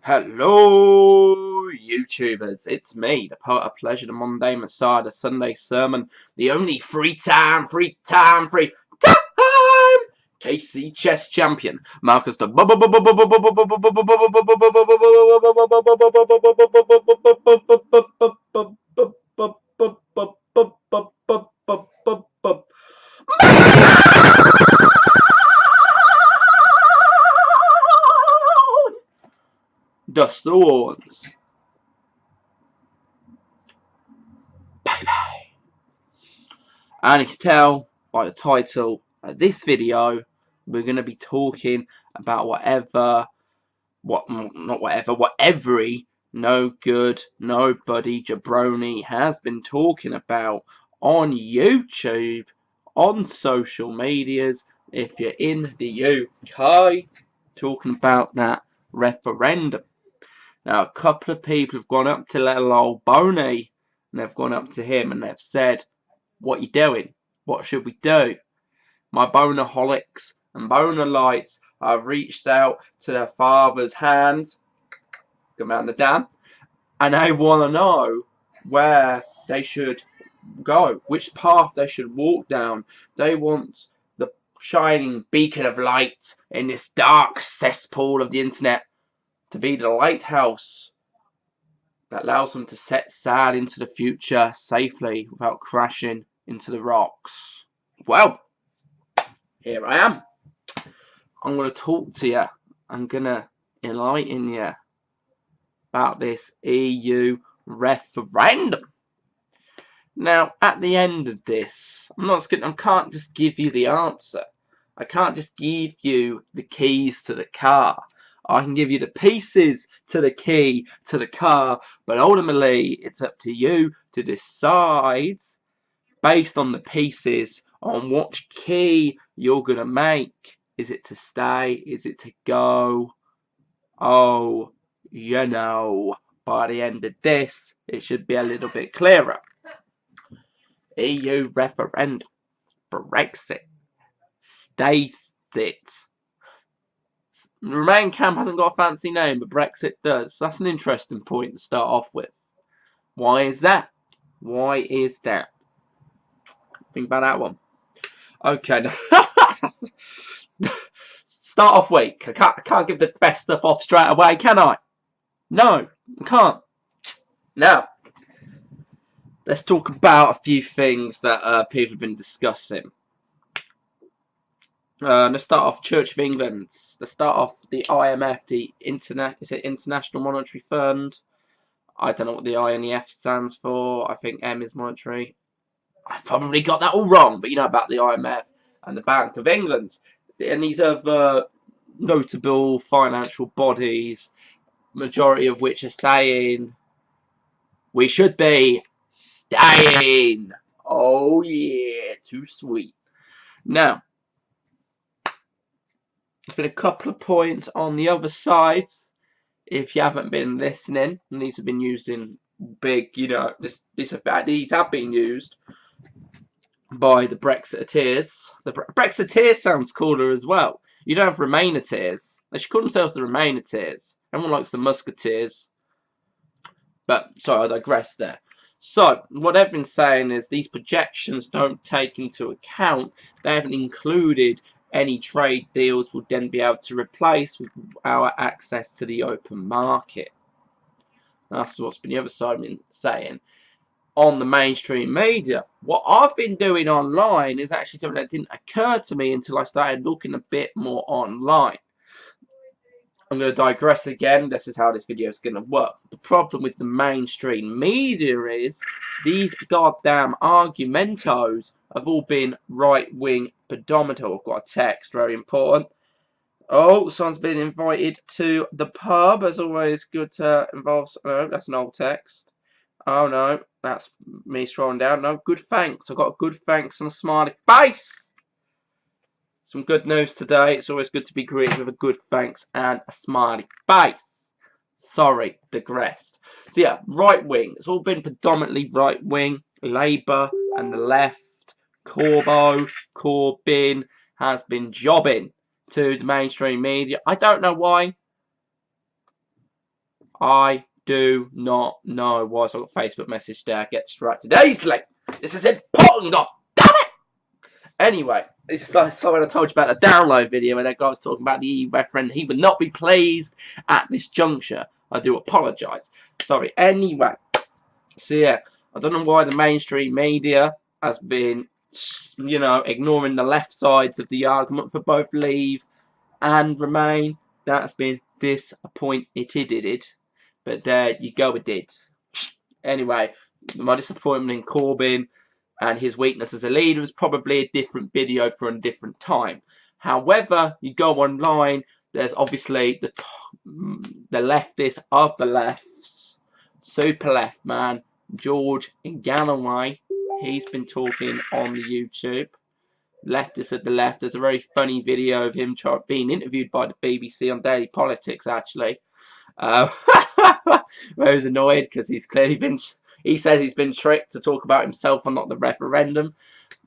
Hello, YouTubers. It's me, the poet of pleasure, the Monday Messiah, the Sunday sermon, the only free time, KC chess champion, Marcus the Duster Warns. And you can tell by the title of this video, we're going to be talking about what every no good, nobody jabroni has been talking about on YouTube, on social medias, if you're in the UK, talking about that referendum. Now, a couple of people have gone up to little old Boney, and they've gone up to him and they've said, "What you doing? What should we do?" My bonaholics and boner lights have reached out to their father's hands, come out the dam, and they want to know where they should go, which path they should walk down. They want the shining beacon of light in this dark cesspool of the internet to be the lighthouse that allows them to set sail into the future safely without crashing into the rocks. Well, here I am. I'm going to talk to you. I'm going to enlighten you about this EU referendum. Now, at the end of this, I can't just give you the answer. I can't just give you the keys to the car. I can give you the pieces to the key to the car, but ultimately it's up to you to decide, based on the pieces, on which key you're going to make. Is it to stay? Is it to go? Oh, you know, by the end of this, it should be a little bit clearer. EU referendum, Brexit, stays it. The Remain camp hasn't got a fancy name, but Brexit does. That's an interesting point to start off with. Why is that? Why is that? Think about that one. Okay, start off weak. I can't give the best stuff off straight away, can I? No, I can't. Now, let's talk about a few things that people have been discussing. Let's start off Church of England. Let's start off the IMF, the International Monetary Fund. I don't know what the I and the F stands for. I think M is monetary. I probably got that all wrong, but you know about the IMF and the Bank of England. And these are notable financial bodies, majority of which are saying we should be staying. Oh yeah, too sweet. Now, there's been a couple of points on the other side. If you haven't been listening, and these have been used in big, these have been used by the Brexiteers. The Brexiteers sounds cooler as well. You don't have Remainiteers. They should call themselves the Remainiteers. Everyone likes the Musketeers. But, sorry, I digress there. So, what they've been saying is these projections don't take into account, they haven't included any trade deals will then be able to replace with our access to the open market. That's what's been the other side been saying. On the mainstream media, what I've been doing online is actually something that didn't occur to me until I started looking a bit more online. I'm going to digress again. This is how this video is going to work. The problem with the mainstream media is these goddamn argumentos have all been right-wing predominant. I've got a text, very important. Oh, someone's been invited to the pub. As always, good to involve. Oh, that's an old text. Oh no, that's me scrolling down. No, good thanks. I've got a good thanks and a smiley face. Some good news today. It's always good to be greeted with a good thanks and a smiley face. Sorry, digressed. So yeah, right wing. It's all been predominantly right wing. Labour and the left. Corbyn has been jobbing to the mainstream media. I don't know why. I do not know. Why I got a Facebook message there? Get distracted easily. This is important, god damn it! Anyway, it's like someone I told you about the download video and that guy was talking about the EU referendum. He would not be pleased at this juncture. I do apologise. Sorry. Anyway, so yeah, I don't know why the mainstream media has been, you know, ignoring the left sides of the argument for both Leave and Remain. That's been disappointed. But there you go with it. Anyway, my disappointment in Corbyn and his weakness as a leader is probably a different video for a different time. However, you go online, there's obviously the leftist of the lefts, super left man, George in Galloway. He's been talking on the YouTube. Leftist at the left. There's a very funny video of him being interviewed by the BBC on Daily Politics, actually. Where he's annoyed because he's clearly been... He says he's been tricked to talk about himself and not the referendum.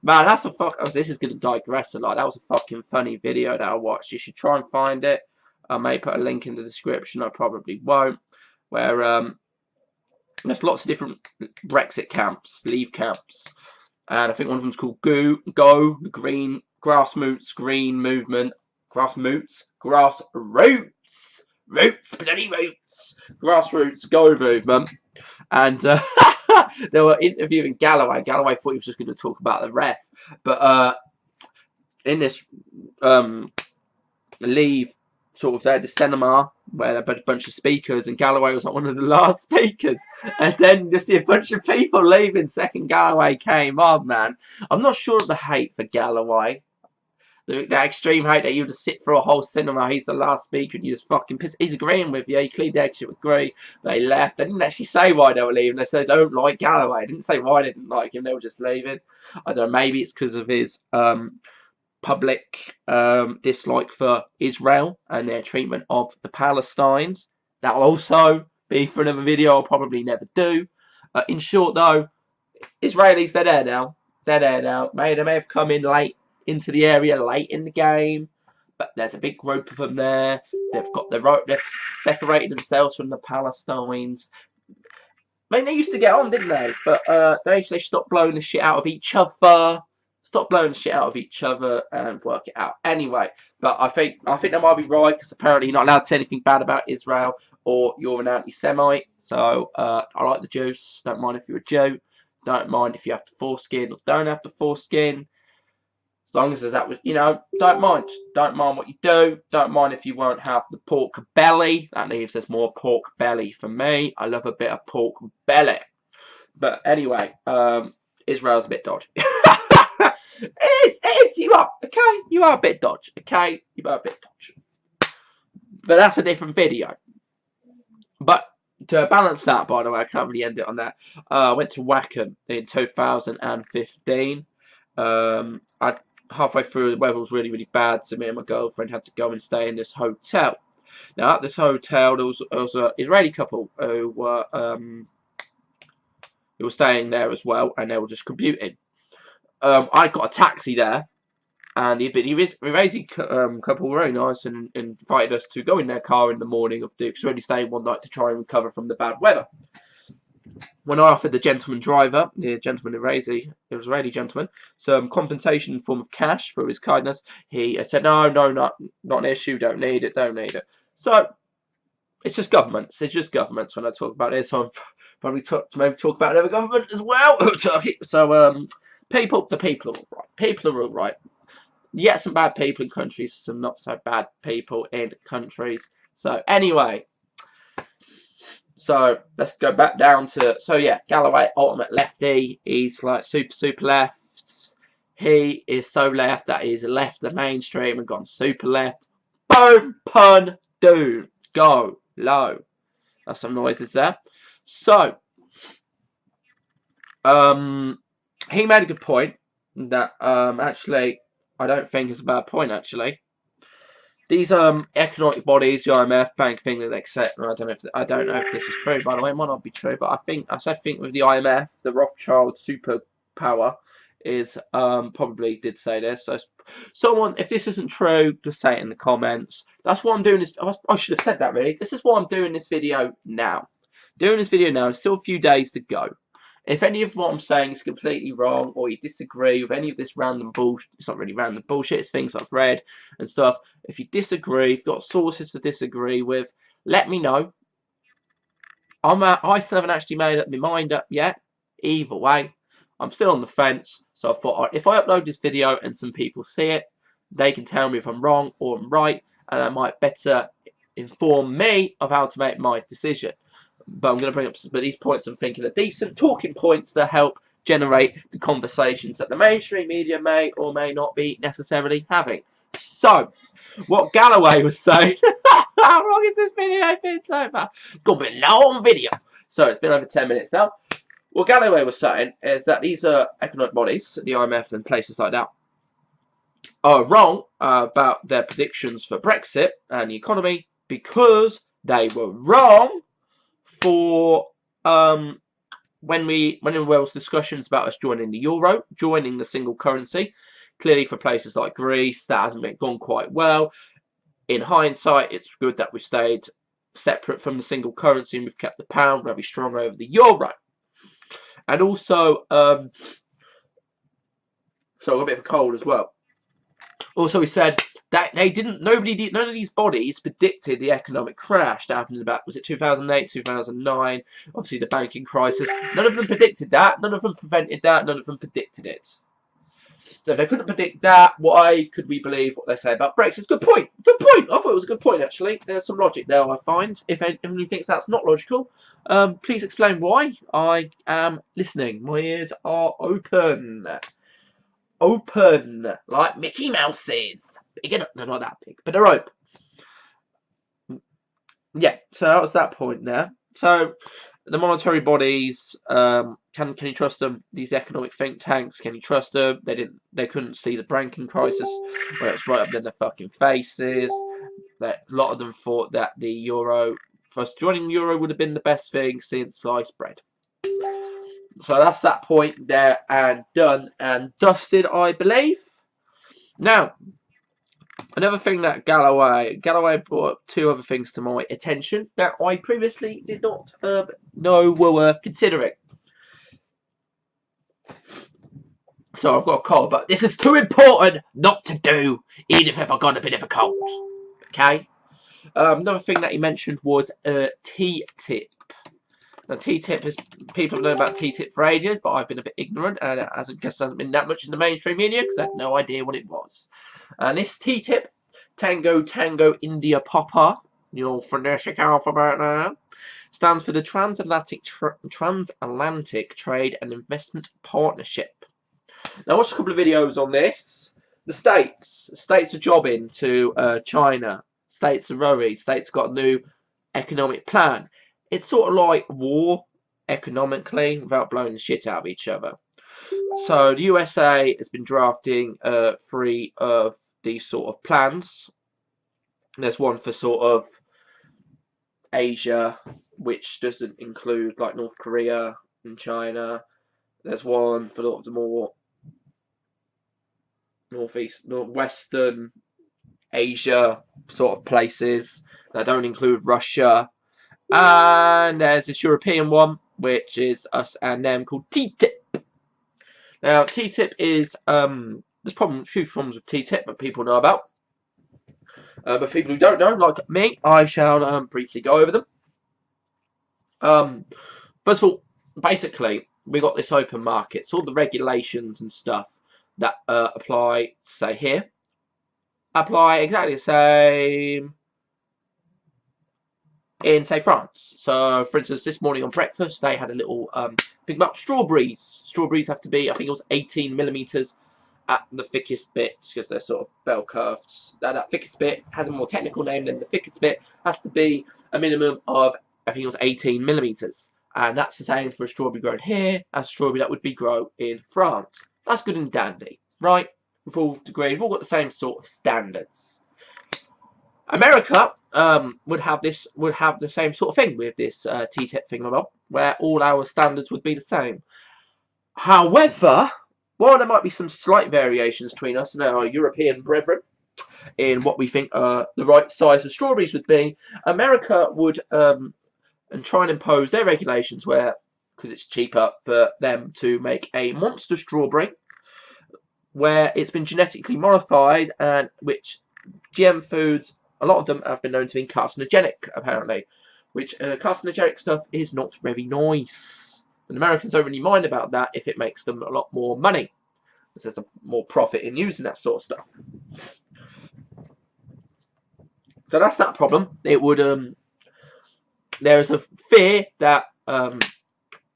Man, that's a fuck... Oh, this is going to digress a lot. That was a fucking funny video that I watched. You should try and find it. I may put a link in the description. I probably won't. Where there's lots of different Brexit camps, Leave camps. And I think one of them's called Go, the Green, Grassroots Green Movement. Grassroots, bloody roots. Grassroots Go Movement. And they were interviewing Galloway. Galloway thought he was just going to talk about the ref. But in this Leave sort of, they had the cinema where a bunch of speakers, and Galloway was like one of the last speakers. And then you see a bunch of people leaving second Galloway came on, man. I'm not sure of the hate for Galloway. The extreme hate that you just sit through a whole cinema, he's the last speaker, and you just fucking piss. He's agreeing with you. He clearly actually agree. They left. They didn't actually say why they were leaving. They said they don't like Galloway. They didn't say why they didn't like him. They were just leaving. I don't know. Maybe it's because of his public dislike for Israel and their treatment of the Palestinians. That will also be for another video I'll probably never do. In short, though, Israelis, they're there now. They're there now. They may have come in late into the area late in the game, but there's a big group of them there. They've separated themselves from the Palestinians. I mean, they used to get on, didn't they? But they stopped blowing the shit out of each other. Stop blowing the shit out of each other and work it out. Anyway, but I think they might be right, because apparently you're not allowed to say anything bad about Israel or you're an anti-Semite. So I like the Jews. Don't mind if you're a Jew. Don't mind if you have to foreskin or don't have to foreskin. As long as there's that, you know, don't mind. Don't mind what you do. Don't mind if you won't have the pork belly. That leaves us more pork belly for me. I love a bit of pork belly. But anyway, Israel's a bit dodgy. It is, you are, okay? You are a bit dodgy, okay? You are a bit dodgy. But that's a different video. But to balance that, by the way, I can't really end it on that. I went to Wackham in 2015. Halfway through, the weather was really, really bad, so me and my girlfriend had to go and stay in this hotel. Now, at this hotel, there was an Israeli couple who were staying there as well, and they were just commuting. I got a taxi there, and the Israeli couple were very nice and invited us to go in their car in the morning because we only stayed one night to try and recover from the bad weather. When I offered the gentleman driver, the Israeli gentleman, some compensation in the form of cash for his kindness, he said, no, not an issue, don't need it. So, it's just governments. It's just governments when I talk about this. So I'm probably maybe talk about another government as well. So, the people are all right. People are all right. You get some bad people in countries, some not so bad people in countries. So, anyway. So, let's go back down to... So, yeah, Galloway, ultimate lefty. He's like super left. He is so left that he's left the mainstream and gone super left. Boom, pun, doom. Go, low. That's some noises there. So, he made a good point that actually I don't think is a bad point actually. These economic bodies, the IMF, Bank of England, etc. I don't know if this is true. By the way, it might not be true, but I think with the IMF, the Rothschild superpower is probably did say this. So someone, if this isn't true, just say it in the comments. That's why I'm doing this. I should have said that really. This is why I'm doing this video now. There's still a few days to go. If any of what I'm saying is completely wrong, or you disagree with any of this random bullshit, it's not really random bullshit, it's things I've read and stuff. If you disagree, if you've got sources to disagree with, let me know. I still haven't actually made up my mind up yet. Either way, I'm still on the fence. So I thought if I upload this video and some people see it, they can tell me if I'm wrong or I'm right, and that might better inform me of how to make my decision. But I'm going to bring up some of these points I'm thinking are decent talking points to help generate the conversations that the mainstream media may or may not be necessarily having. So, what Galloway was saying, how long has this video been so far? It's going to be a long video. So, it's been over 10 minutes now. What Galloway was saying is that these economic bodies, the IMF and places like that, are wrong about their predictions for Brexit and the economy because they were wrong for when there was discussions about us joining the euro, joining the single currency. Clearly for places like Greece, that hasn't gone quite well. In hindsight, it's good that we've stayed separate from the single currency and we've kept the pound very strong over the euro. And also, so I've got a bit of a cold as well. Also, he said that none of these bodies predicted the economic crash that happened in about, was it 2008, 2009, obviously the banking crisis. None of them predicted that, none of them prevented that, none of them predicted it. So if they couldn't predict that, why could we believe what they say about Brexit? Good point, good point. I thought it was a good point actually. There's some logic there, I find. If anyone thinks that's not logical, please explain why. I am listening. My ears are open. Open, like Mickey Mouse's. Big enough, they're not that big, but they're open. Yeah, so that was that point there. So the monetary bodies, can you trust them? These economic think tanks, can you trust them? They couldn't see the banking crisis where it's right up in their fucking faces. That a lot of them thought that the euro, first joining the euro would have been the best thing since sliced bread. So that's that point there, and done and dusted, I believe. Now, another thing that Galloway brought two other things to my attention that I previously did not know were worth considering. So I've got a cold, but this is too important not to do, even if I've got a bit of a cold. Okay? Another thing that he mentioned was TTIP. Now, TTIP is, people have known about TTIP for ages, but I've been a bit ignorant, and it hasn't been that much in the mainstream media because I had no idea what it was. And this TTIP, Tango India Papa, your phonetic alphabet now, stands for the Transatlantic Trade and Investment Partnership. Now, I watched a couple of videos on this. The states are jobbing to China. States are worried. States have got a new economic plan. It's sort of like war economically without blowing the shit out of each other. So the USA has been drafting 3 of these sort of plans. There's one for sort of Asia, which doesn't include like North Korea and China. There's one for the more northwestern Asia sort of places that don't include Russia. And there's this European one, which is us and them, called TTIP. Now, TTIP is, there's a few problems with TTIP that people know about. But people who don't know, like me, I shall briefly go over them. First of all, basically, we got this open market. So all the regulations and stuff that apply, say here, apply exactly the same in, say, France. So, for instance, this morning on breakfast, they had a little thing about strawberries. Strawberries have to be, I think it was 18 millimeters at the thickest bit, because they're sort of bell curved. That thickest bit has a more technical name than the thickest bit, has to be a minimum of, I think it was 18 millimeters. And that's the same for a strawberry grown here as a strawberry that would be grown in France. That's good and dandy, right? We've all agreed, we've all got the same sort of standards. America would have the same sort of thing with this TTIP thing, where all our standards would be the same. However, while there might be some slight variations between us and our European brethren in what we think the right size of strawberries would be, America would and try and impose their regulations where, because it's cheaper for them to make a monster strawberry where it's been genetically modified, and which GM foods, a lot of them have been known to be carcinogenic, apparently, which carcinogenic stuff is not very nice. And Americans don't really mind about that if it makes them a lot more money, because there's more profit in using that sort of stuff. So that's that problem. It would there is a fear that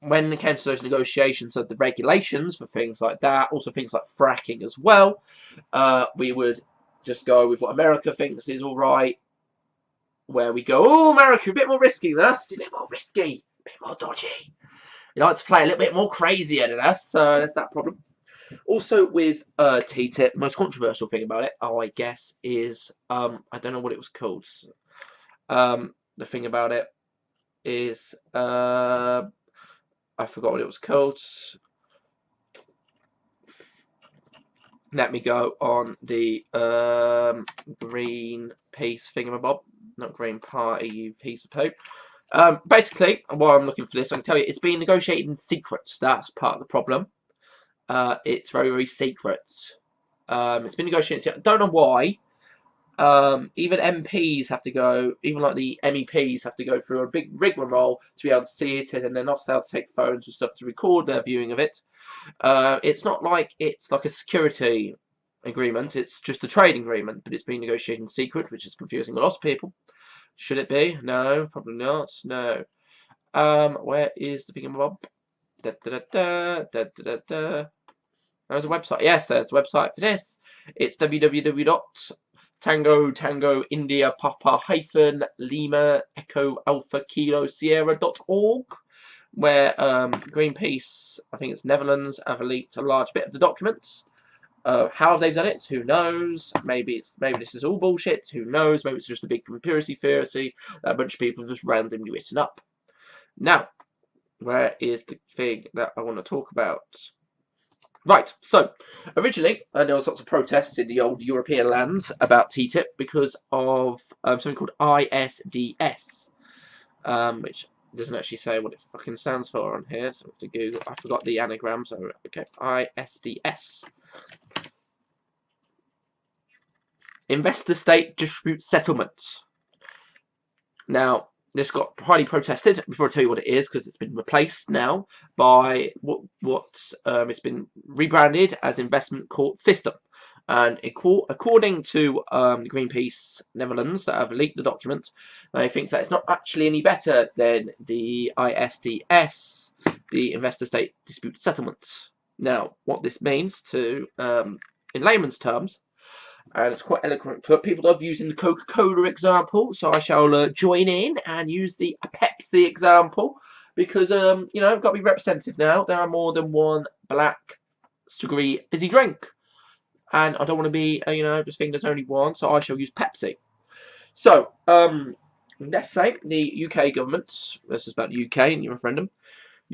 when it came to those negotiations of the regulations for things like that, also things like fracking as well, we would just go with what America thinks is all right. Where we go, oh, America, a bit more risky than us, a bit more risky, a bit more dodgy. You like to play a little bit more crazier than us, so there's that problem. Also with TTIP, the most controversial thing about it, I guess, is I don't know what it was called. The thing about it is I forgot what it was called. Let me go on the green piece thingamabob, not Green Party, you piece of poop. Basically, while I'm looking for this, I can tell you it's being negotiated in secret. That's part of the problem. It's very, very secret. It's been negotiated. I don't know why. Even MPs have to go, even like the MEPs have to go through a big rigmarole to be able to see it, and they're not allowed to take phones and stuff to record their viewing of it. It's not like it's like a security agreement, it's just a trade agreement, but it's being negotiated in secret, which is confusing a lot of people. Should it be? No, probably not. No. Where is the thingamabob? Da da da da da da da. There's a website. Yes, there's the website for this. It's www.tango India Papa Lima Echo Alpha Kilo Sierra.org, where Greenpeace, I think it's Netherlands, have leaked a large bit of the documents. How they've done it, who knows? Maybe this is all bullshit. Who knows? Maybe it's just a big conspiracy theory that a bunch of people have just randomly written up. Now, where is the thing that I want to talk about? Right, so originally there was lots of protests in the old European lands about TTIP because of something called ISDS, which doesn't actually say what it fucking stands for on here, so I have to Google. I forgot the anagram, so okay, ISDS. Investor State Dispute Settlement. Now, this got highly protested. Before I tell you what it is, because it's been replaced now by it's been rebranded as Investment Court System. And according to the Greenpeace Netherlands that have leaked the document, they think that it's not actually any better than the ISDS, the Investor State Dispute Settlement. Now, what this means in layman's terms, and it's quite eloquent, but people love using the Coca-Cola example, so I shall join in and use the Pepsi example, because I've got to be representative now. There are more than one black sugary fizzy drink, and I don't want to be just think there's only one, so I shall use Pepsi. So let's say the UK government, this is about the UK and the referendum,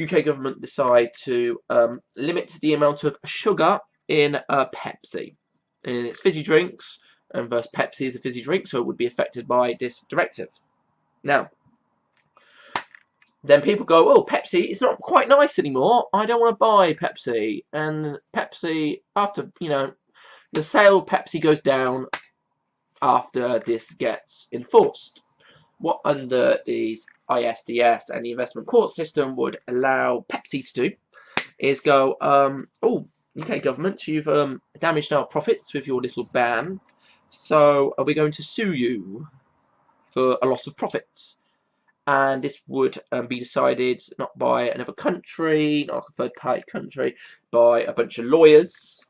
UK government decide to limit the amount of sugar in Pepsi in its fizzy drinks, and versus Pepsi is a fizzy drink, so it would be affected by this directive. Now, then people go, oh, Pepsi is not quite nice anymore, I don't want to buy Pepsi. And Pepsi, after, the sale of Pepsi goes down after this gets enforced. What under these ISDS and the investment court system would allow Pepsi to do is go, oh, UK government, you've damaged our profits with your little ban, so are we going to sue you for a loss of profits? And this would be decided not by another country, not like a third-party country, by a bunch of lawyers.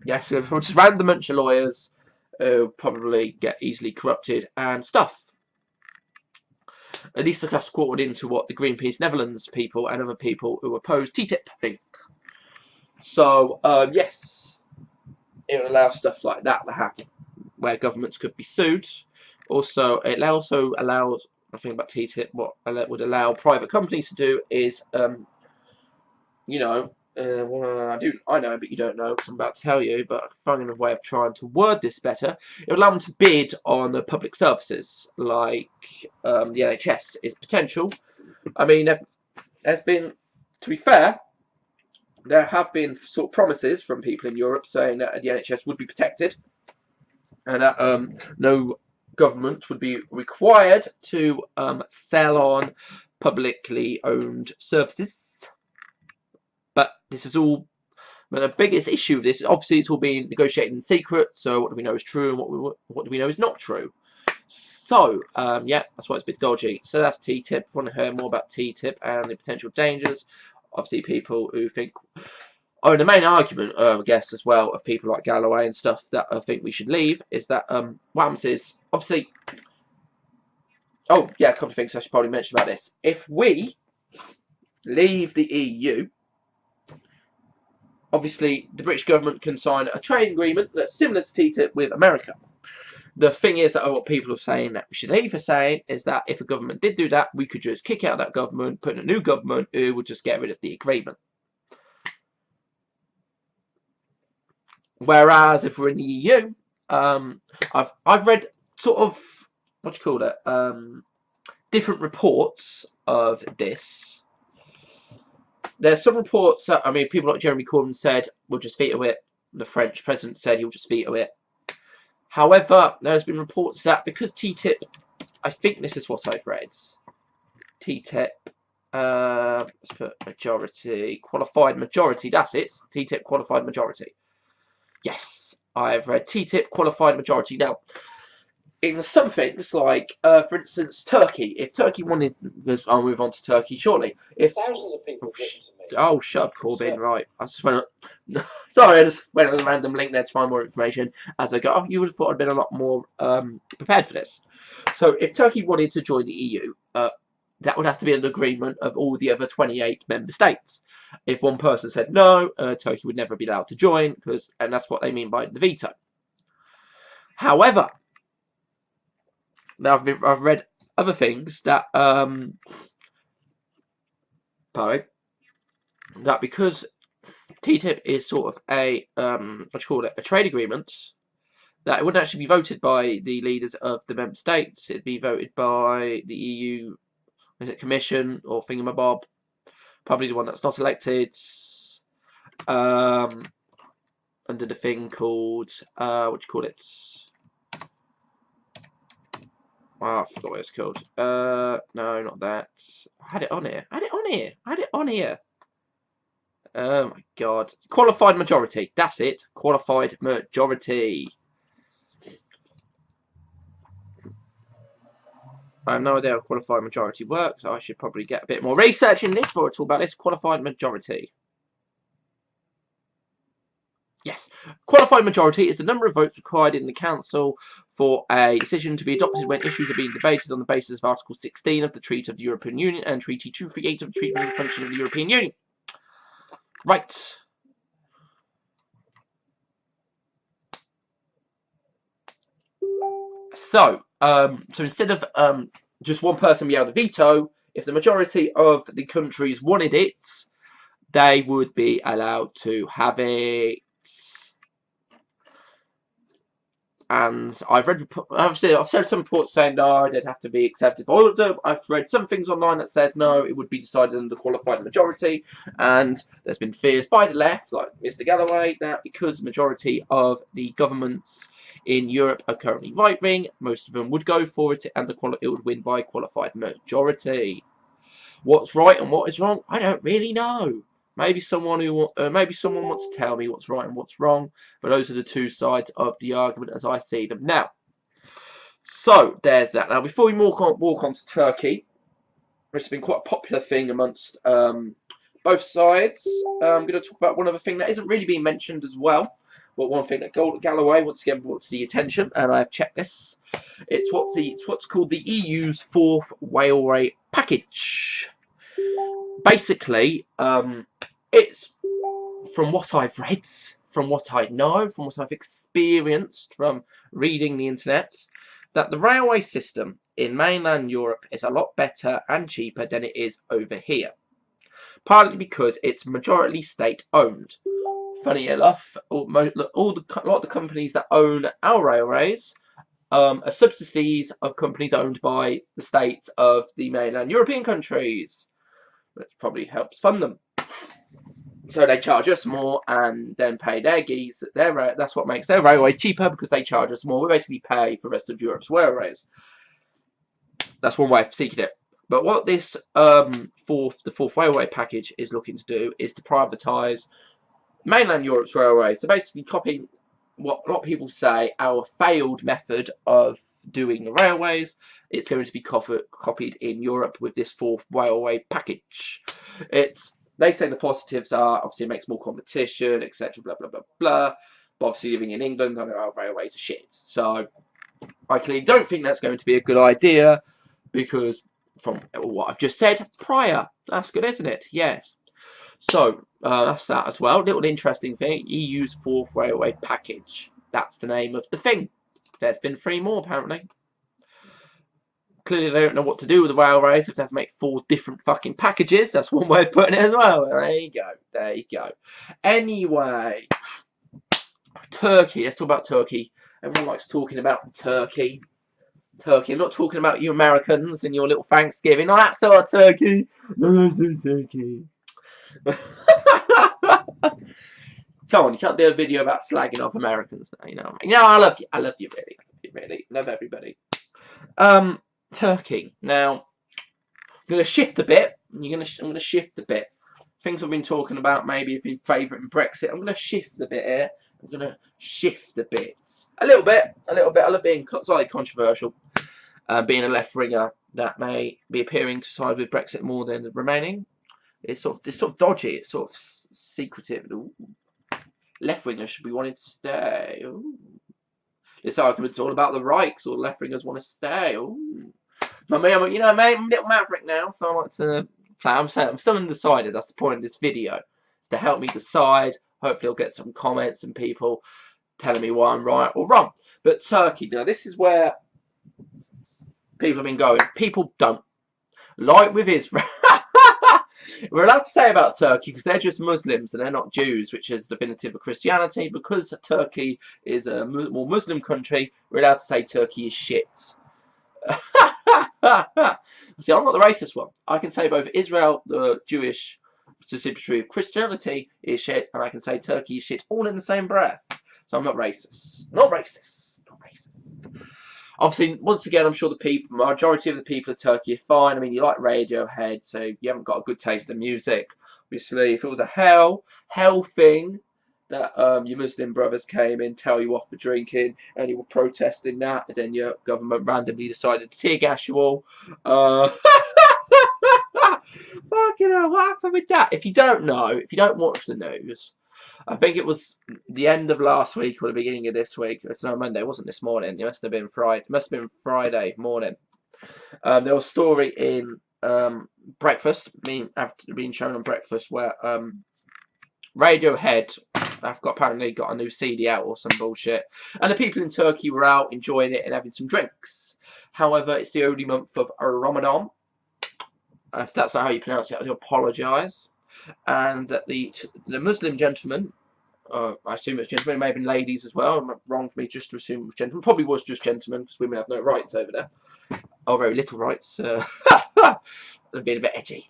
Yes, just random bunch of lawyers who probably get easily corrupted and stuff. At least that's quartered into what the Greenpeace Netherlands people and other people who oppose TTIP think. So, yes, it would allow stuff like that to happen, where governments could be sued. Also, it also allows, I think about TTIP, what it would allow private companies to do is, Well, I know, but you don't know because I'm about to tell you. But finding a way of trying to word this better, it will allow them to bid on the public services like the NHS is potential. I mean, there's been, to be fair, there have been sort of promises from people in Europe saying that the NHS would be protected and that no government would be required to sell on publicly owned services. But this is all. But the biggest issue of this is obviously it's all being negotiated in secret. So what do we know is true, and what do we know is not true? So yeah, that's why it's a bit dodgy. So that's TTIP. If you want to hear more about TTIP and the potential dangers, obviously people who think. Oh, the main argument, I guess, as well, of people like Galloway and stuff that I think we should leave is that what happens is obviously. Oh yeah, a couple of things I should probably mention about this. If we leave the EU. Obviously, the British government can sign a trade agreement that's similar to TTIP with America. The thing is that what people are saying that we should either say is that if a government did do that, we could just kick out that government, put in a new government who would just get rid of the agreement. Whereas if we're in the EU, I've read sort of what do you call it, different reports of this. There's some reports that, I mean, people like Jeremy Corbyn said, we'll just veto it. The French president said he'll just veto it. However, there's been reports that because TTIP, I think this is what I've read. TTIP, let's put majority, qualified majority, that's it. TTIP qualified majority. Yes, I've read TTIP qualified majority. Now, in some things, like, for instance, Turkey. If Turkey wanted, I'll move on to Turkey shortly. If thousands of people have written to me. Oh, shut up, Corbyn. Right, I just went. Sorry, I just went on a random link there to find more information as I go. Oh, you would have thought I'd been a lot more prepared for this. So, if Turkey wanted to join the EU, that would have to be an agreement of all the other 28 member states. If one person said no, Turkey would never be allowed to join, and that's what they mean by the veto. However. Now I've read other things that that because TTIP is sort of a a trade agreement, that it wouldn't actually be voted by the leaders of the member states. It'd be voted by the EU, is it Commission or thingamabob? Probably the one that's not elected. Under the thing called Oh, I forgot what it's called. No, not that. I had it on here. Oh my god. Qualified majority. That's it. Qualified majority. I have no idea how qualified majority works. I should probably get a bit more research in this before I talk about this. Qualified majority. Yes. Qualified majority is the number of votes required in the Council for a decision to be adopted when issues are being debated on the basis of Article 16 of the Treaty of the European Union and Treaty 238 of the Treaty on the Function of the European Union. Right. So instead of just one person being able to veto, if the majority of the countries wanted it, they would be allowed to have it. And I've said some reports saying no, they'd have to be accepted by all of them. I've read some things online that says no, it would be decided under qualified majority. And there's been fears by the left, like Mr. Galloway, that because the majority of the governments in Europe are currently right-wing, most of them would go for it, and it would win by qualified majority. What's right and what is wrong, I don't really know. Maybe someone wants to tell me what's right and what's wrong, but those are the two sides of the argument as I see them now. So there's that. Now, before we walk on to Turkey, which has been quite a popular thing amongst both sides, I'm going to talk about one other thing that isn't really being mentioned as well, but one thing that Galloway once again brought to the attention, and I've checked this. It's what's called the EU's fourth railway package. Basically, it's from what I've read, from what I know, from what I've experienced from reading the internet, that the railway system in mainland Europe is a lot better and cheaper than it is over here. partly because it's majority state-owned. Funny enough, a lot of the companies that own our railways are subsidies of companies owned by the states of the mainland European countries, which probably helps fund them. So they charge us more and then pay their geese. That's what makes their railways cheaper, because they charge us more. We basically pay for the rest of Europe's railways. That's one way of seeking it. But what this the fourth railway package is looking to do is to privatise mainland Europe's railways. So basically copying what a lot of people say our failed method of doing the railways. It's going to be copied in Europe with this fourth railway package. They say the positives are, obviously it makes more competition, etc. Blah, blah, blah, blah. But obviously living in England, I know our railways are shit. So I clearly don't think that's going to be a good idea, because from what I've just said prior, that's good, isn't it? Yes. So that's that as well. Little interesting thing, EU's fourth railway package. That's the name of the thing. There's been 3 more apparently. Clearly they don't know what to do with the railways if they have to make 4 different fucking packages. That's one way of putting it as well. There you go. There you go. Anyway, Turkey. Let's talk about Turkey. Everyone likes talking about Turkey. I'm not talking about you Americans and your little Thanksgiving. Oh, that's our Turkey. No, that's Turkey. Come on, you can't do a video about slagging off Americans now, you know. I love you. I love you, really. I love you, really. Love everybody. Turkey. Now, I'm going to shift a bit. I'm going to shift a bit. Things I've been talking about, maybe have been favouring Brexit. I'm going to shift a bit here. I'm going to shift a bit. A little bit. I love being slightly controversial. Being a left-winger that may be appearing to side with Brexit more than the remaining. It's sort of dodgy. It's sort of secretive. Left-wingers should be wanting to stay. Ooh. This argument's all about the right, because all left-wingers want to stay. Ooh. I'm a little maverick now, so I like to play. I'm still undecided. That's the point of this video. It's to help me decide. Hopefully I'll get some comments and people telling me why I'm right or wrong. But Turkey, now this is where people have been going. People don't. Like with Israel. We're allowed to say about Turkey because they're just Muslims and they're not Jews, which is definitive of Christianity. Because Turkey is a more Muslim country, we're allowed to say Turkey is shit. See, I'm not the racist one. I can say both Israel, the Jewish subsidiary of Christianity, is shit, and I can say Turkey is shit, all in the same breath. So I'm not racist. Not racist. Not racist. Obviously, once again, I'm sure the majority of the people of Turkey are fine. I mean, you like Radiohead, so you haven't got a good taste in music. Obviously, if it was a hell thing that your Muslim brothers came in, tell you off for drinking, and you were protesting that, and then your government randomly decided to tear gas you all. Fucking hell, what happened with that? If you don't know, if you don't watch the news, I think it was the end of last week or the beginning of this week. It's no Monday, it wasn't this morning. It must have been Friday. It must have been Friday morning. There was a story in Breakfast, after being shown on Breakfast, where Radiohead apparently got a new CD out or some bullshit, and the people in Turkey were out enjoying it and having some drinks. However, it's the only month of Ramadan. If that's not how you pronounce it, I do apologise. And that the Muslim gentleman, I assume it's gentlemen, it may have been ladies as well. I'm wrong for me just to assume it was gentlemen. Probably was just gentlemen, because women have no rights over there. Or very little rights. They're being a bit edgy.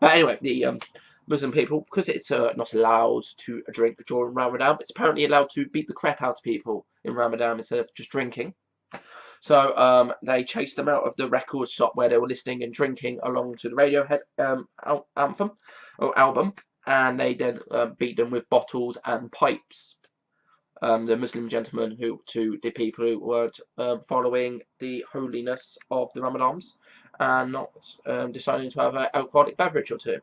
But anyway, the Muslim people, because it's not allowed to drink during Ramadan, it's apparently allowed to beat the crap out of people in Ramadan instead of just drinking. So they chased them out of the record shop where they were listening and drinking along to the Radiohead album, and they then beat them with bottles and pipes. The Muslim gentlemen to the people who weren't following the holiness of the Ramadans and not deciding to have an alcoholic beverage or two.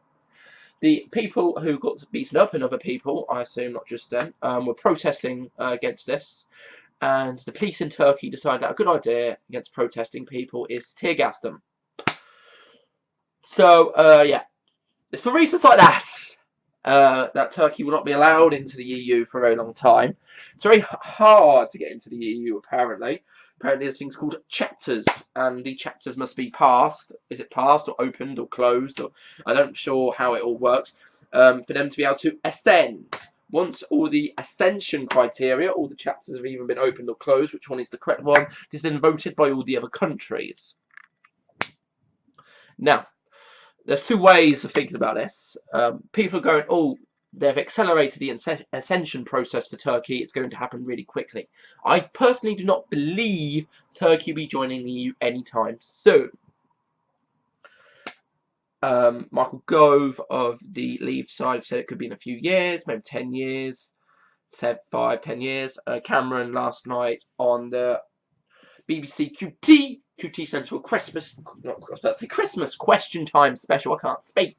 The people who got beaten up, and other people, I assume not just them, were protesting against this. And the police in Turkey decided that a good idea against protesting people is to tear gas them. So, yeah. It's for reasons like that that Turkey will not be allowed into the EU for a very long time. It's very hard to get into the EU, apparently, apparently there's things called chapters, and the chapters must be passed. Is it passed or opened or closed? Or I'm not sure how it all works. For them to be able to ascend. Once all the ascension criteria, all the chapters have even been opened or closed, which one is the correct one, is then voted by all the other countries. Now, there's two ways of thinking about this. People are going, oh, they've accelerated the ascension process for Turkey. It's going to happen really quickly. I personally do not believe Turkey will be joining the EU anytime soon. Michael Gove of the Leave side said it could be in a few years, maybe 10 years, said 5-10 years. Cameron last night on the BBC QT stands for Christmas, not I was about to say Christmas Question Time special. I can't speak.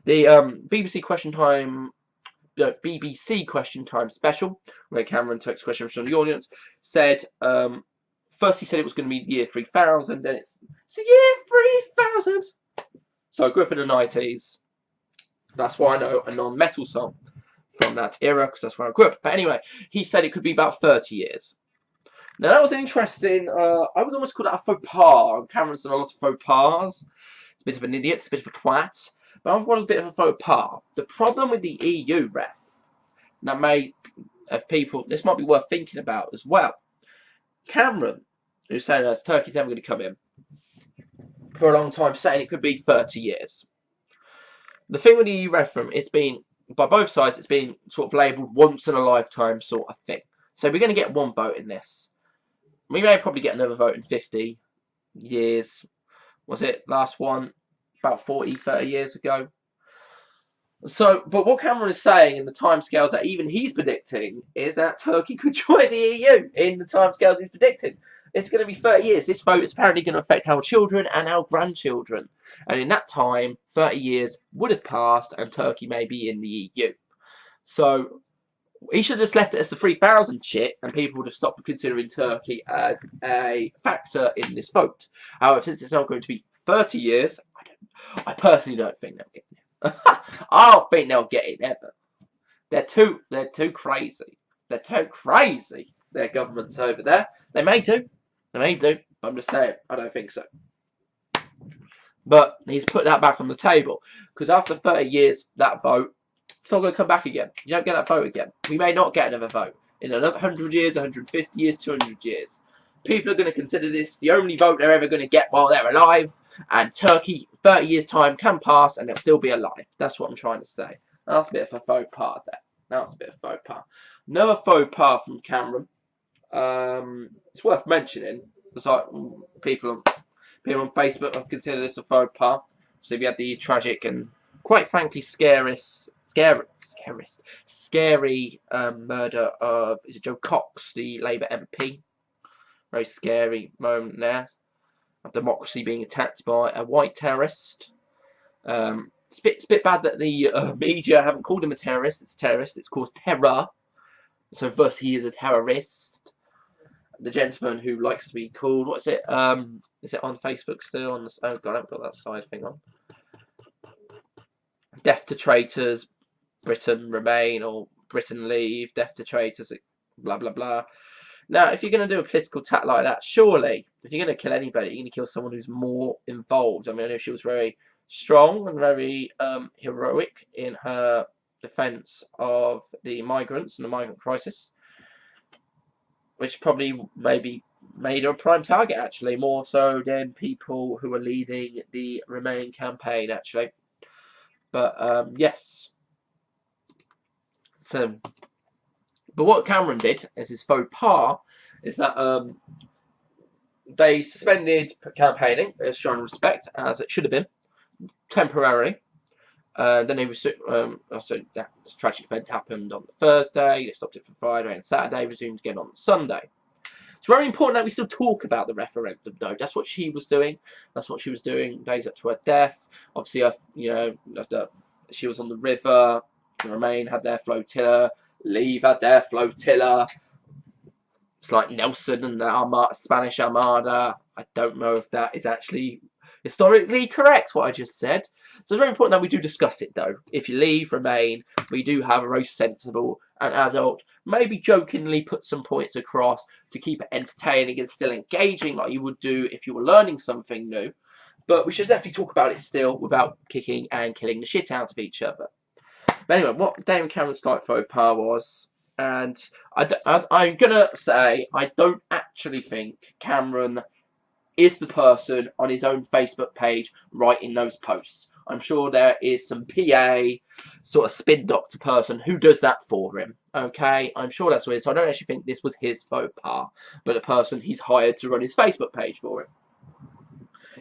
The BBC Question Time special, where Cameron takes questions from the audience, said first he said it was going to be the year 3000, then it's the year 3000. So I grew up in the 90s. That's why I know a non-metal song from that era, because that's where I grew up. But anyway, he said it could be about 30 years. Now that was interesting. I would almost call that a faux pas. Cameron's done a lot of faux pas. It's a bit of an idiot, it's a bit of a twat. But I've got a bit of a faux pas. The problem with the EU ref, that may have people, this might be worth thinking about as well. Cameron, who's saying that Turkey's never going to come in, for a long time saying it could be 30 years. The thing with the EU referendum, it's been, by both sides, it's been sort of labelled once in a lifetime sort of thing. So we're going to get one vote in this. We may probably get another vote in 50 years. Was it last one about 40-30 years ago? So, but what Cameron is saying in the timescales that even he's predicting is that Turkey could join the EU in the timescales he's predicting. It's going to be 30 years. This vote is apparently going to affect our children and our grandchildren. And in that time, 30 years would have passed and Turkey may be in the EU. So he should have just left it as the 3000 shit and people would have stopped considering Turkey as a factor in this vote. However, since it's not going to be 30 years, I personally don't think they'll get it. I don't think they'll get it ever. They're too crazy. They're too crazy. Their governments over there. They may do. They may do. I'm just saying. I don't think so. But he's put that back on the table because after 30 years, that vote, it's not going to come back again. You don't get that vote again. We may not get another vote in another 100 years, 150 years, 200 years. People are going to consider this the only vote they're ever going to get while they're alive. And Turkey, 30 years' time can pass and they'll still be alive. That's what I'm trying to say. That's a bit of a faux pas there. That's a bit of a faux pas. Another faux pas from Cameron. It's worth mentioning. It's like people on Facebook have considered this a faux pas. So we had the tragic and quite frankly scary murder of Joe Cox, the Labour MP. Very scary moment there. Of democracy being attacked by a white terrorist. It's a bit bad that the media haven't called him a terrorist. It's a terrorist. It's caused terror. So thus he is a terrorist. The gentleman who likes to be called, what's it? Is it on Facebook still? On the, oh god, I haven't got that side thing on. Death to traitors, Britain remain, or Britain leave. Death to traitors, blah blah blah. Now, if you're going to do a political attack like that, surely, if you're going to kill anybody, you're going to kill someone who's more involved. I mean, I know she was very strong and very heroic in her defence of the migrants and the migrant crisis, which probably maybe made her a prime target, actually, more so than people who are leading the Remain campaign, actually. But, yes. So... But what Cameron did, as his faux pas, is that they suspended campaigning, as shown respect, as it should have been, temporarily. Then they so that tragic event happened on the Thursday, they stopped it for Friday and Saturday, resumed again on Sunday. It's very important that we still talk about the referendum, though. That's what she was doing. That's what she was doing days up to her death. Obviously, you know, she was on the river. Remain had their flotilla. Leave had their flotilla. It's like Nelson and the Spanish Armada. I don't know if that is actually historically correct what I just said. So it's very important that we do discuss it, though. If you leave, remain, we do have a very sensible and adult, maybe jokingly put some points across to keep it entertaining and still engaging like you would do if you were learning something new. But we should definitely talk about it still without kicking and killing the shit out of each other. But anyway, what David Cameron's slight faux pas was, and I'm going to say I don't actually think Cameron is the person on his own Facebook page writing those posts. I'm sure there is some PA, sort of spin doctor person who does that for him. Okay, I'm sure that's what it is. So I don't actually think this was his faux pas, but the person he's hired to run his Facebook page for him.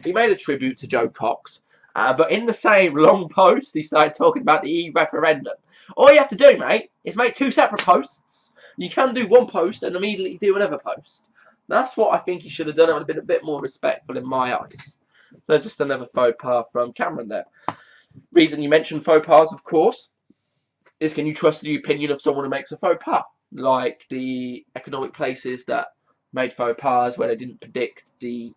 He made a tribute to Joe Cox, but in the same long post, he started talking about the EU Referendum. All you have to do, mate, is make 2 separate posts. You can do one post and immediately do another post. That's what I think he should have done. It would have been a bit more respectful in my eyes. So just another faux pas from Cameron there. Reason you mentioned faux pas, of course, is can you trust the opinion of someone who makes a faux pas? Like the economic places that made faux pas where they didn't predict the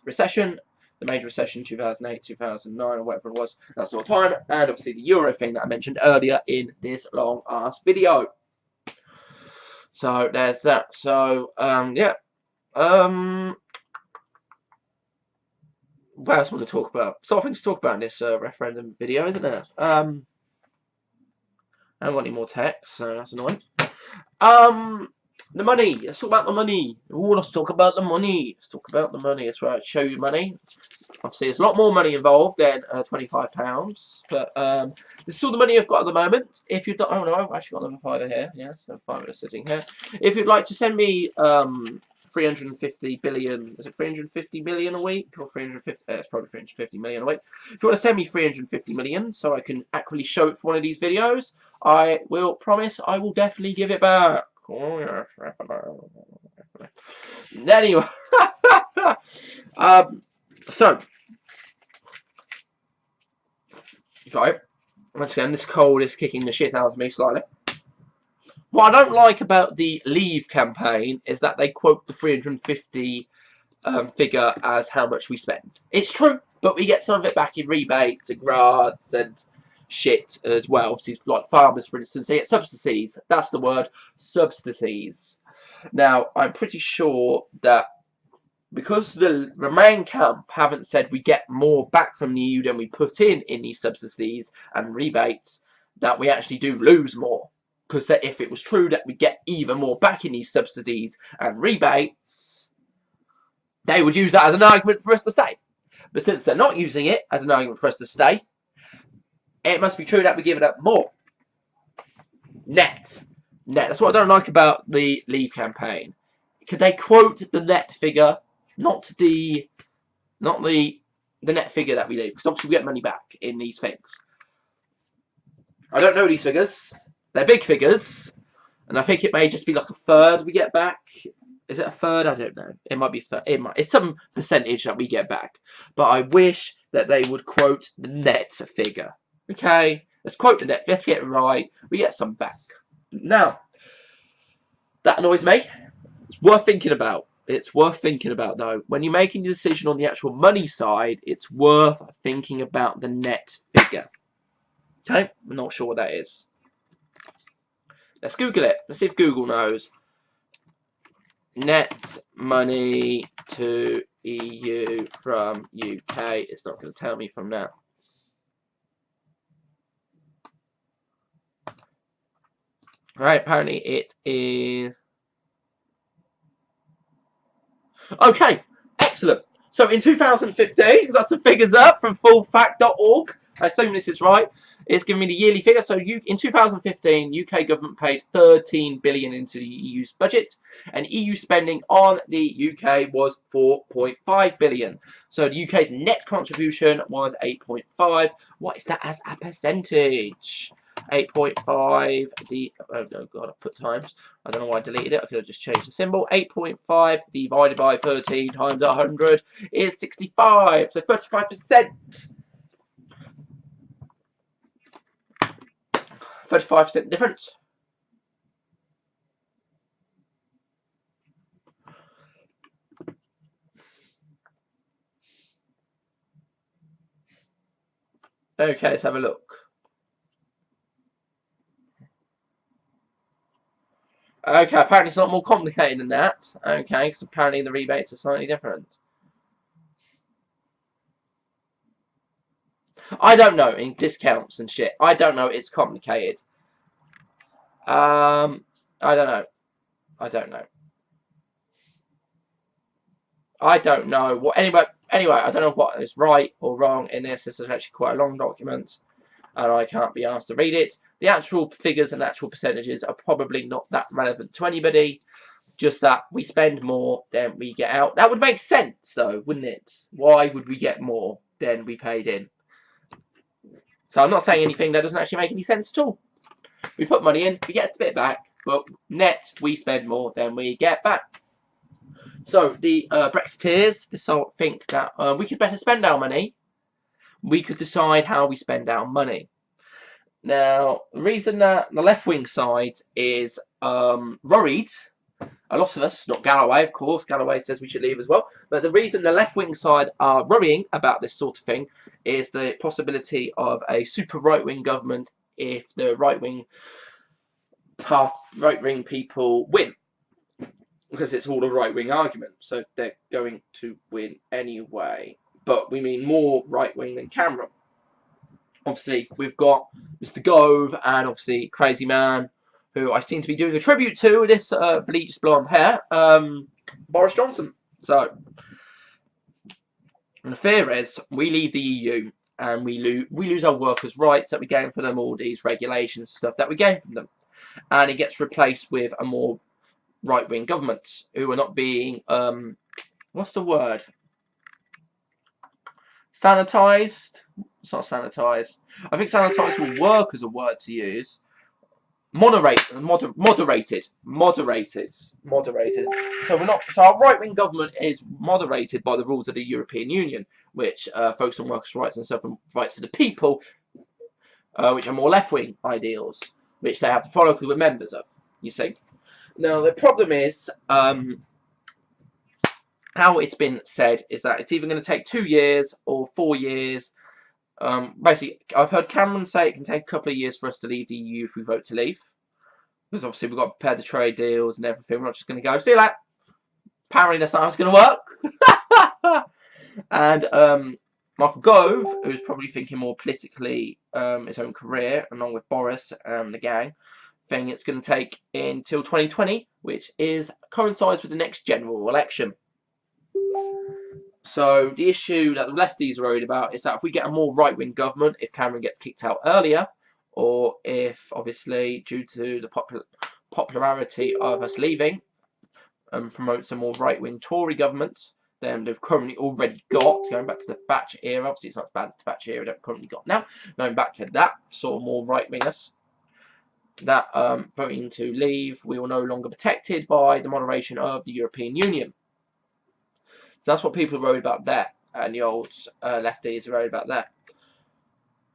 recession, the major recession 2008, 2009 or whatever it was, that sort of time, and obviously the Euro thing that I mentioned earlier in this long ass video. So there's that. So yeah. What else I want to talk about? Something to talk about in this referendum video, isn't there? I haven't got any more text, so that's annoying. The money. Let's talk about the money. Ooh, let's talk about the money. Let's talk about the money. That's right. Show you money. Obviously, there's a lot more money involved than £25. But this is all the money I've got at the moment. If you don't, oh no, I've actually got another £5 here. Yes, so £5 sitting here. If you'd like to send me 350 billion, is it 350 million a week or 350? It's probably 350 million a week. If you want to send me 350 million so I can accurately show it for one of these videos, I will promise I will definitely give it back. Oh yes, anyway, so sorry. Once again, this cold is kicking the shit out of me slightly. What I don't like about the Leave campaign is that they quote the 350 figure as how much we spend. It's true, but we get some of it back in rebates and grants and shit as well. So like farmers, for instance, they get subsidies. That's the word, subsidies. Now, I'm pretty sure that because the Remain camp haven't said we get more back from the EU than we put in these subsidies and rebates, that we actually do lose more. Because if it was true that we get even more back in these subsidies and rebates, they would use that as an argument for us to stay. But since they're not using it as an argument for us to stay, it must be true that we're giving up more. Net. That's what I don't like about the Leave campaign. Could they quote the net figure, not the net figure that we leave? Because obviously we get money back in these things. I don't know these figures. They're big figures, and I think it may just be like a third we get back. Is it a third? I don't know. It might be. It's some percentage that we get back. But I wish that they would quote the net figure. Okay, let's quote the net. Let's get it right. We get some back. Now, that annoys me. It's worth thinking about. It's worth thinking about, though. When you're making a decision on the actual money side, it's worth thinking about the net figure. Okay, I'm not sure what that is. Let's Google it. Let's see if Google knows. Net money to EU from UK. It's not going to tell me from now. Right, apparently it is. Okay, excellent. So in 2015, we've got some figures up from fullfact.org. I assume this is right. It's giving me the yearly figure. So in 2015, UK government paid 13 billion into the EU's budget, and EU spending on the UK was 4.5 billion. So the UK's net contribution was 8.5. What is that as a percentage? 8.5. Oh god, I put times. I don't know why I deleted it. I could have just changed the symbol. 8.5 divided by 13 times 100 is 65. So 35%. 35% difference. Okay, let's have a look. Okay, apparently it's a lot more complicated than that. Okay, because apparently the rebates are slightly different. I don't know, in discounts and shit. I don't know, it's complicated. I don't know. I don't know. I don't know what anyway. I don't know what is right or wrong in this. This is actually quite a long document, and I can't be asked to read it. The actual figures and actual percentages are probably not that relevant to anybody. Just that we spend more than we get out. That would make sense, though, wouldn't it? Why would we get more than we paid in? So I'm not saying anything that doesn't actually make any sense at all. We put money in, we get a bit back, but net we spend more than we get back. So the Brexiteers think that we could better spend our money. We could decide how we spend our money. Now, the reason that the left-wing side is worried, a lot of us, not Galloway, of course, Galloway says we should leave as well, but the reason the left-wing side are worrying about this sort of thing is the possibility of a super right-wing government if the right-wing people win. Because it's all a right-wing argument, so they're going to win anyway. But we mean more right-wing than Cameron. Obviously, we've got Mr. Gove and obviously Crazy Man, who I seem to be doing a tribute to with this bleached blonde hair, Boris Johnson. So, and the fear is we leave the EU and we lose our workers' rights that we gain for them, all these regulations stuff that we gain from them, and it gets replaced with a more right-wing government who are not being what's the word, sanitized. It's not sanitized. I think sanitized will work as a word to use. Moderated. So we're not. So our right-wing government is moderated by the rules of the European Union, which focus on workers' rights and stuff and rights for the people, which are more left-wing ideals, which they have to follow because we're members of. You see. Now the problem is, how it's been said is that it's either going to take 2 years or 4 years. Basically, I've heard Cameron say it can take a couple of years for us to leave the EU if we vote to leave. Because obviously we've got to prepare the trade deals and everything. We're not just going to go, see that. Apparently that's not how it's going to work. And Michael Gove, who's probably thinking more politically his own career, along with Boris and the gang, think it's going to take until 2020, which coincides with the next general election. So the issue that the lefties are worried about is that if we get a more right-wing government, if Cameron gets kicked out earlier, or if, obviously, due to the popularity of us leaving, and promotes a more right-wing Tory government than they've currently already got, going back to the Thatcher era. Obviously, it's not as bad as the Thatcher era they've currently got now. Going back to that sort of more right-wingness, that voting to leave, we are no longer protected by the moderation of the European Union. So that's what people are worried about there, and the old lefties are worried about that.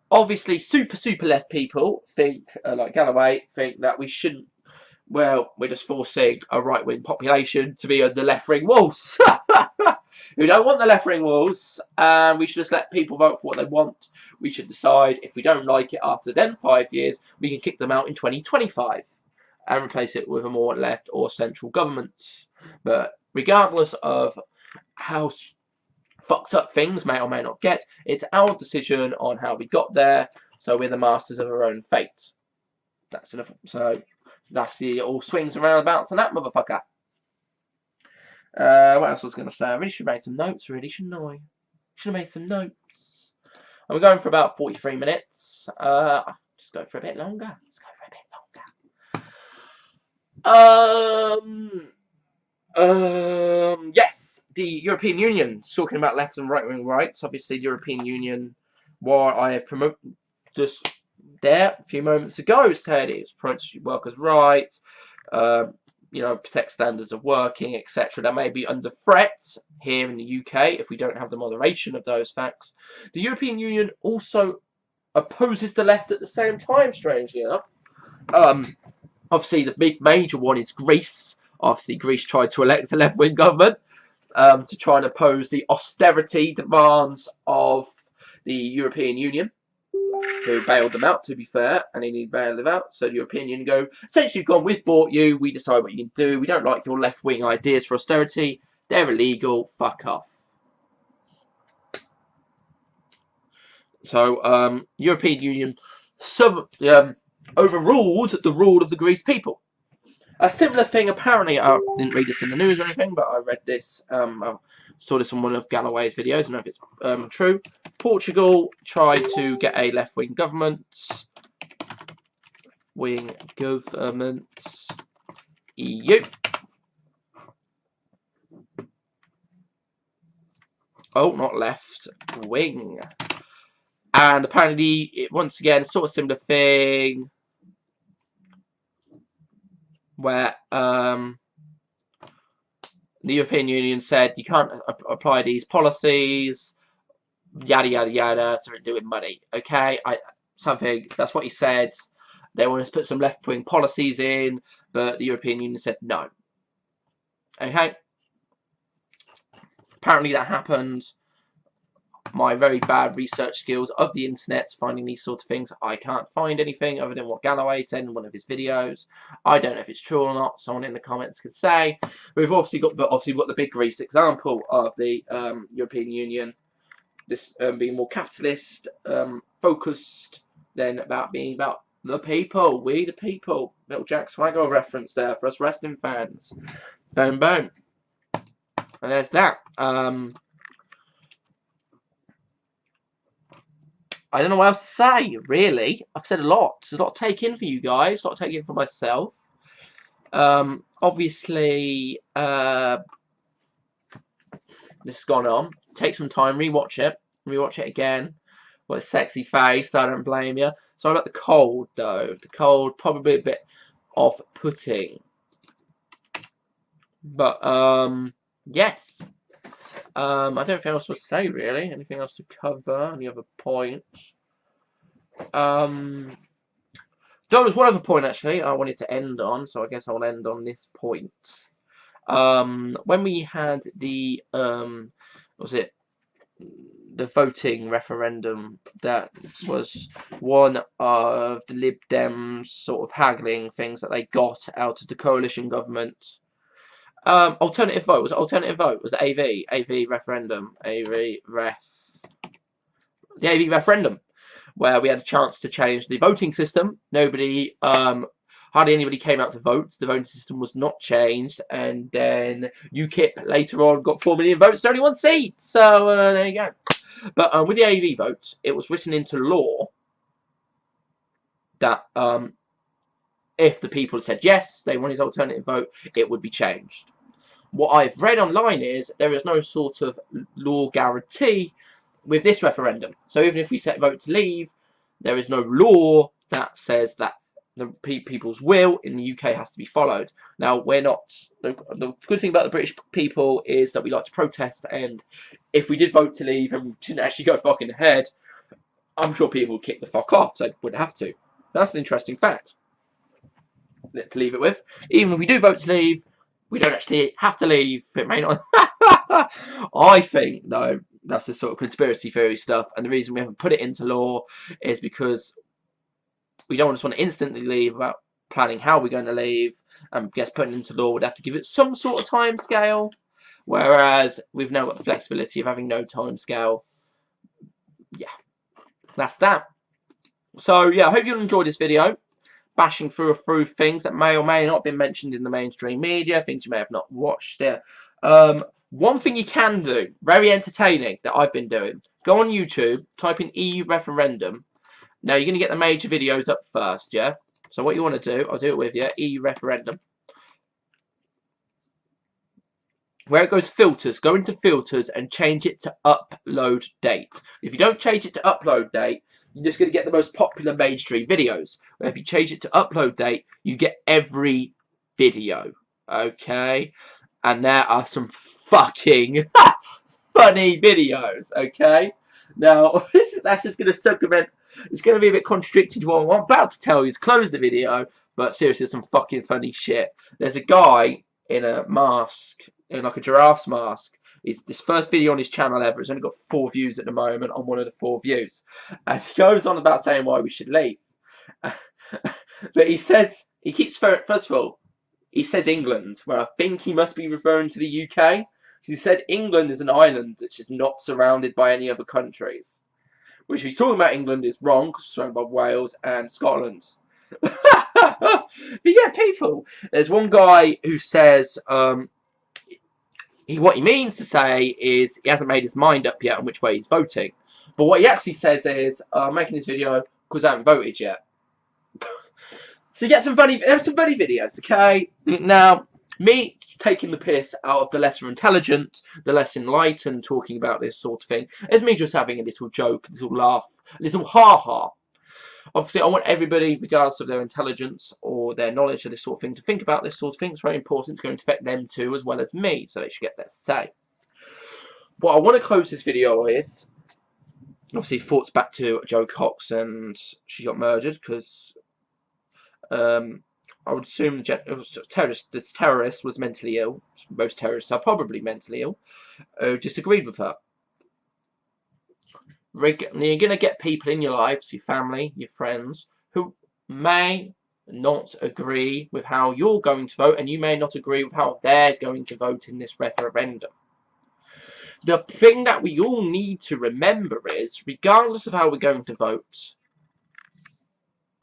Obviously, super left people think, like Galloway, think that we shouldn't. Well, we're just forcing a right-wing population to be under left-wing walls. We don't want the left-wing walls, and we should just let people vote for what they want. We should decide if we don't like it after then 5 years, we can kick them out in 2025 and replace it with a more left or central government. But regardless of how fucked up things may or may not get, it's our decision on how we got there, so we're the masters of our own fate. So that's the all swings and roundabouts and that motherfucker. What else was I going to say? I really should have made some notes, really, shouldn't I? Should have made some notes. And we're going for about 43 minutes. Just go for a bit longer. Let's go for a bit longer. Yes, the European Union, talking about left and right-wing rights. Obviously, the European Union, what I have promoted just there a few moments ago, said it's promotes workers' rights, protect standards of working, etc. That may be under threat here in the UK if we don't have the moderation of those facts. The European Union also opposes the left at the same time, strangely enough. Obviously, the big major one is Greece. Obviously, Greece tried to elect a left-wing government to try and oppose the austerity demands of the European Union. who bailed them out, to be fair, and they need to bail them out. So the European Union go, essentially, you've gone, we've bought you, we decide what you can do, we don't like your left-wing ideas for austerity, they're illegal, fuck off. So, European Union overruled the rule of the Greece people. A similar thing, apparently, I didn't read this in the news or anything, but I read this, I saw this on one of Galloway's videos, I don't know if it's true. Portugal tried to get a left-wing government. EU. Oh, not left wing. And apparently, once again, sort of similar thing, where the European Union said you can't apply these policies, yada yada yada, something to do with money. Okay, something, that's what he said. They wanted to put some left-wing policies in, but the European Union said no. Okay, apparently that happened. My very bad research skills of the internet finding these sort of things, I can't find anything other than what Galloway said in one of his videos. I don't know if it's true or not. Someone in the comments could say. We've obviously got the big Greece example of the European Union, this being more capitalist focused than being about the people, we the people. Little Jack Swagger reference there for us wrestling fans. Boom boom. And there's that. I don't know what else to say, really. I've said a lot. There's a lot to take in for you guys. A lot to take in for myself. Obviously, this has gone on. Take some time, rewatch it. Rewatch it again. What a sexy face. I don't blame you. Sorry about the cold, though. The cold, probably a bit off-putting. But, yes. I don't think else to say, really. Anything else to cover? Any other points? There was one other point, actually, I wanted to end on, so I guess I'll end on this point. When we had the, was it the voting referendum, that was one of the Lib Dems sort of haggling things that they got out of the coalition government. Alternative vote. Was it alternative vote? Was it AV? AV referendum. The AV referendum, where we had a chance to change the voting system. Nobody, hardly anybody came out to vote. The voting system was not changed, and then UKIP later on got 4 million votes to only 1 seat. So there you go. But with the AV vote, it was written into law that if the people said yes, they wanted alternative vote, it would be changed. What I've read online is there is no sort of law guarantee with this referendum. So even if we set vote to leave, there is no law that says that the people's will in the UK has to be followed. Now, we're not... The good thing about the British people is that we like to protest, and if we did vote to leave and didn't actually go fucking ahead, I'm sure people would kick the fuck off, so would have to. That's an interesting fact to leave it with. Even if we do vote to leave, we don't actually have to leave. It may not. I think, though, that's the sort of conspiracy theory stuff, and the reason we haven't put it into law is because we don't just want to instantly leave without planning how we're going to leave. And I guess putting it into law would have to give it some sort of time scale, whereas we've now got the flexibility of having no time scale. Yeah, that's that. So yeah, I hope you enjoyed this video, bashing through things that may or may not have been mentioned in the mainstream media, things you may have not watched there. One thing you can do, very entertaining, that I've been doing, go on YouTube, type in EU Referendum. Now you're going to get the major videos up first, yeah? So what you want to do, I'll do it with you, EU Referendum. Where it goes filters, go into filters and change it to upload date. If you don't change it to upload date, you're just going to get the most popular mainstream videos. But if you change it to upload date, you get every video. Okay? And there are some fucking funny videos. Okay? Now, that's just going to supplement. It's going to be a bit contradicted to what I'm about to tell you. Is close the video. But seriously, some fucking funny shit. There's a guy in a mask, in like a giraffe's mask, It's this first video on his channel ever. It's only got 4 views at the moment on one of the 4 views. And he goes on about saying why we should leave. But he says, he keeps, first of all, he says England, where I think he must be referring to the UK. He said England is an island that's just not surrounded by any other countries. Which, if he's talking about England, is wrong, because it's surrounded by Wales and Scotland. But yeah, people, there's one guy who says, what he means to say is he hasn't made his mind up yet on which way he's voting. But what he actually says is, I'm making this video because I haven't voted yet. So you get some funny videos, okay? Now, me taking the piss out of the less intelligent, the less enlightened, talking about this sort of thing, is me just having a little joke, a little laugh, a little ha-ha. Obviously, I want everybody, regardless of their intelligence or their knowledge of this sort of thing, to think about this sort of thing. It's very important. It's going to affect them too, as well as me, so they should get their say. What I want to close this video is, obviously, thoughts back to Jo Cox and she got murdered, because I would assume this terrorist was mentally ill. Most terrorists are probably mentally ill. Disagreed with her. You're going to get people in your lives, your family, your friends, who may not agree with how you're going to vote, and you may not agree with how they're going to vote in this referendum. The thing that we all need to remember is, regardless of how we're going to vote,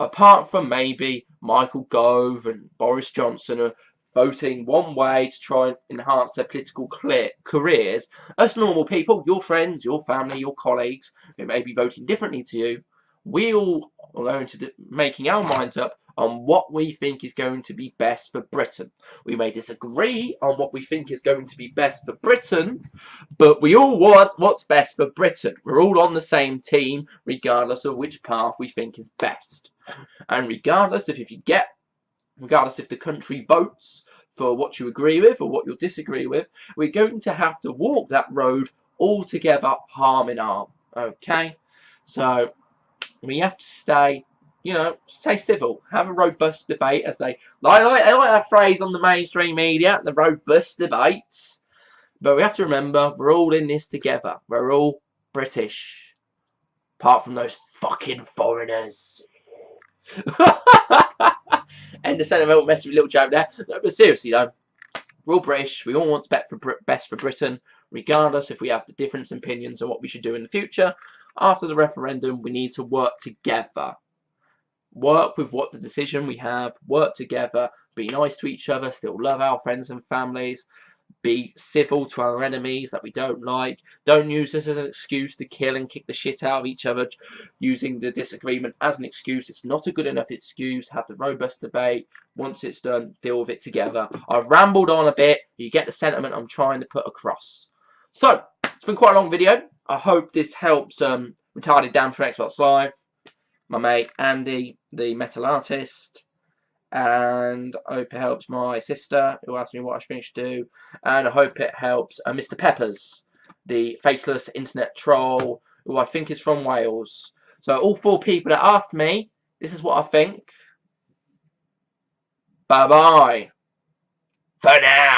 apart from maybe Michael Gove and Boris Johnson are voting one way to try and enhance their political careers, us normal people, your friends, your family, your colleagues, who may be voting differently to you, we all are going to be making our minds up on what we think is going to be best for Britain. We may disagree on what we think is going to be best for Britain, but we all want what's best for Britain. We're all on the same team, regardless of which path we think is best. And regardless if the country votes for what you agree with or what you disagree with, we're going to have to walk that road all together, arm in arm. Okay? So we have to stay civil, have a robust debate, as they like that phrase on the mainstream media, the robust debates. But we have to remember, we're all in this together. We're all British. Apart from those fucking foreigners. And the sentimental message, little joke there. No, but seriously though, we're all British. We all want best for Britain, regardless if we have the different opinions on what we should do in the future. After the referendum, we need to work together. Work with what the decision we have. Work together. Be nice to each other. Still love our friends and families. Be civil to our enemies that we don't like. Don't use this as an excuse to kill and kick the shit out of each other, using the disagreement as an excuse. It's not a good enough excuse. Have the robust debate. Once it's done, deal with it together. I've rambled on a bit. You get the sentiment I'm trying to put across. So, it's been quite a long video. I hope this helps Retarded Dan from Xbox Live, my mate Andy, the metal artist, and I hope it helps my sister, who asked me what I finished to do, and I hope it helps Mr. Peppers, the faceless internet troll, who I think is from Wales. So all 4 people that asked me, this is what I think. Bye bye. For now.